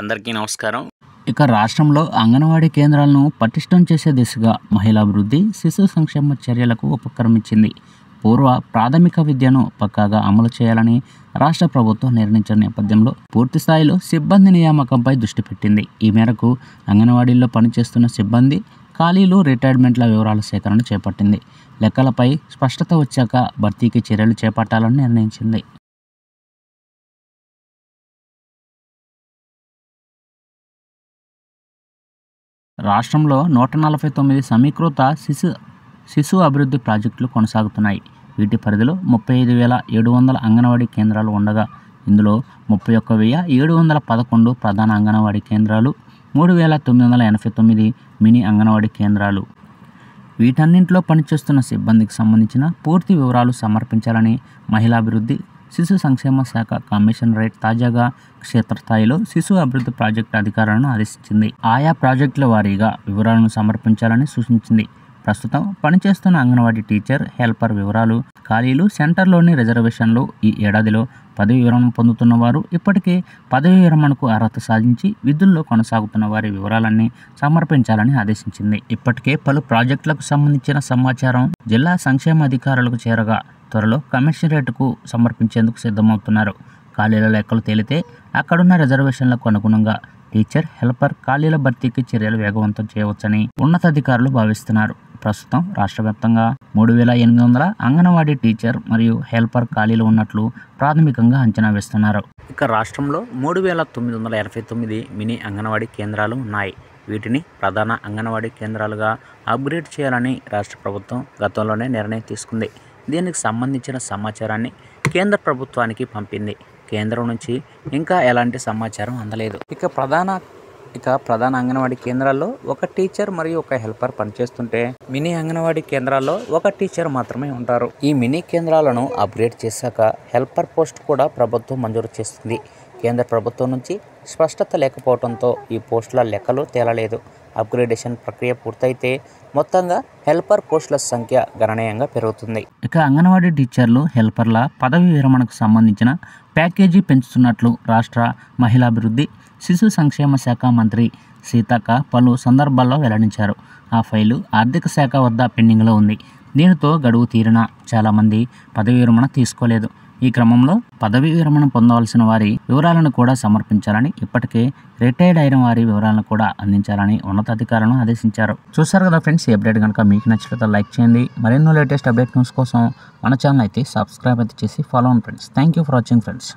అందరికీ నమస్కారం. ఇక రాష్ట్రంలో అంగన్వాడీ కేంద్రాలను పటిష్టం చేసే దిశగా మహిళాభివృద్ధి, శిశు సంక్షేమ చర్యలకు ఉపక్రమించింది. పూర్వ ప్రాథమిక విద్యను పక్కాగా అమలు చేయాలని రాష్ట్ర ప్రభుత్వం నిర్ణయించిన నేపథ్యంలో పూర్తిస్థాయిలో సిబ్బంది నియామకంపై దృష్టి పెట్టింది. ఈ మేరకు అంగన్వాడీల్లో పనిచేస్తున్న సిబ్బంది ఖాళీలు, రిటైర్మెంట్ల వివరాల సేకరణ చేపట్టింది. లెక్కలపై స్పష్టత వచ్చాక భర్తీకి చర్యలు చేపట్టాలని నిర్ణయించింది. రాష్ట్రంలో 149 సమీకృత శిశు అభివృద్ధి ప్రాజెక్టులు కొనసాగుతున్నాయి. వీటి పరిధిలో 35,700 అంగన్వాడీ కేంద్రాలు ఉండగా ఇందులో 31,711 ప్రధాన అంగన్వాడీ కేంద్రాలు, 3,989 మినీ అంగన్వాడీ కేంద్రాలు. వీటన్నింటిలో పనిచేస్తున్న సిబ్బందికి సంబంధించిన పూర్తి వివరాలు సమర్పించాలని మహిళాభివృద్ధి, శిశు సంక్షేమ శాఖ కమిషనరేట్ తాజాగా క్షేత్రస్థాయిలో శిశు అభివృద్ధి ప్రాజెక్టు అధికారులను ఆదేశించింది. ఆయా ప్రాజెక్టుల వారీగా వివరాలను సమర్పించాలని సూచించింది. ప్రస్తుతం పనిచేస్తున్న అంగన్వాడీ టీచర్, హెల్పర్ వివరాలు, ఖాళీలు, సెంటర్లోని రిజర్వేషన్లు, ఈ ఏడాదిలో పదవి విరమణ పొందుతున్న వారు, ఇప్పటికే పదవి విరమణకు అర్హత సాధించి విధుల్లో కొనసాగుతున్న వారి వివరాలన్నీ సమర్పించాలని ఆదేశించింది. ఇప్పటికే పలు ప్రాజెక్టులకు సంబంధించిన సమాచారం జిల్లా సంక్షేమ అధికారులకు చేరగా త్వరలో కమిషనరేట్కు సమర్పించేందుకు సిద్ధమవుతున్నారు. ఖాళీల లెక్కలు తేలితే అక్కడున్న రిజర్వేషన్లకు అనుగుణంగా టీచర్, హెల్పర్ ఖాళీల భర్తీకి చర్యలు వేగవంతం చేయవచ్చని ఉన్నతాధికారులు భావిస్తున్నారు. ప్రస్తుతం రాష్ట్ర వ్యాప్తంగా 3,800 అంగన్వాడీ టీచర్ మరియు హెల్పర్ ఖాళీలు ఉన్నట్లు ప్రాథమికంగా అంచనా వేస్తున్నారు. ఇక రాష్ట్రంలో 3,989 మినీ అంగన్వాడీ కేంద్రాలు ఉన్నాయి. వీటిని ప్రధాన అంగన్వాడీ కేంద్రాలుగా అప్గ్రేడ్ చేయాలని రాష్ట్ర ప్రభుత్వం గతంలోనే నిర్ణయం తీసుకుంది. దీనికి సంబంధించిన సమాచారాన్ని కేంద్ర ప్రభుత్వానికి పంపింది. కేంద్రం నుంచి ఇంకా ఎలాంటి సమాచారం అందలేదు. ఇక ప్రధాన అంగన్వాడీ కేంద్రాల్లో ఒక టీచర్ మరియు ఒక హెల్పర్ పనిచేస్తుంటే మినీ అంగన్వాడీ కేంద్రాల్లో ఒక టీచర్ మాత్రమే ఉంటారు. ఈ మినీ కేంద్రాలను అప్గ్రేడ్ చేశాక హెల్పర్ పోస్ట్ కూడా ప్రభుత్వం మంజూరు చేస్తుంది. కేంద్ర ప్రభుత్వం నుంచి స్పష్టత లేకపోవడంతో ఈ పోస్టుల లెక్కలు తేలలేదు. అప్గ్రేడేషన్ ప్రక్రియ పూర్తయితే మొత్తంగా హెల్పర్ పోస్టుల సంఖ్య గణనీయంగా పెరుగుతుంది. ఇక అంగన్వాడీ టీచర్లు, హెల్పర్ల పదవి విరమణకు సంబంధించిన ప్యాకేజీ పెంచుతున్నట్లు రాష్ట్ర మహిళాభివృద్ధి, శిశు సంక్షేమ శాఖ మంత్రి సీతక్క పలు సందర్భాల్లో వెల్లడించారు. ఆ ఫైలు ఆర్థిక శాఖ వద్ద పెండింగ్లో ఉంది. దీనితో గడువు తీరినా చాలామంది పదవి విరమణ తీసుకోలేదు. ఈ క్రమంలో పదవి విరమణ పొందవలసిన వారి వివరాలను కూడా సమర్పించాలని, ఇప్పటికే రిటైర్డ్ అయిన వారి వివరాలను కూడా అందించాలని ఉన్నతాధికారులను ఆదేశించారు. చూసారు కదా ఫ్రెండ్స్, ఈ అప్డేట్ కనుక మీకు నచ్చినట్లయితే లైక్ చేయండి. మరెన్నో లేటెస్ట్ అప్డేట్ న్యూస్ కోసం మన ఛానల్ అయితే సబ్స్క్రైబ్ అయితే చేసి ఫాలో అవ్వండి friends. Thank you for watching friends.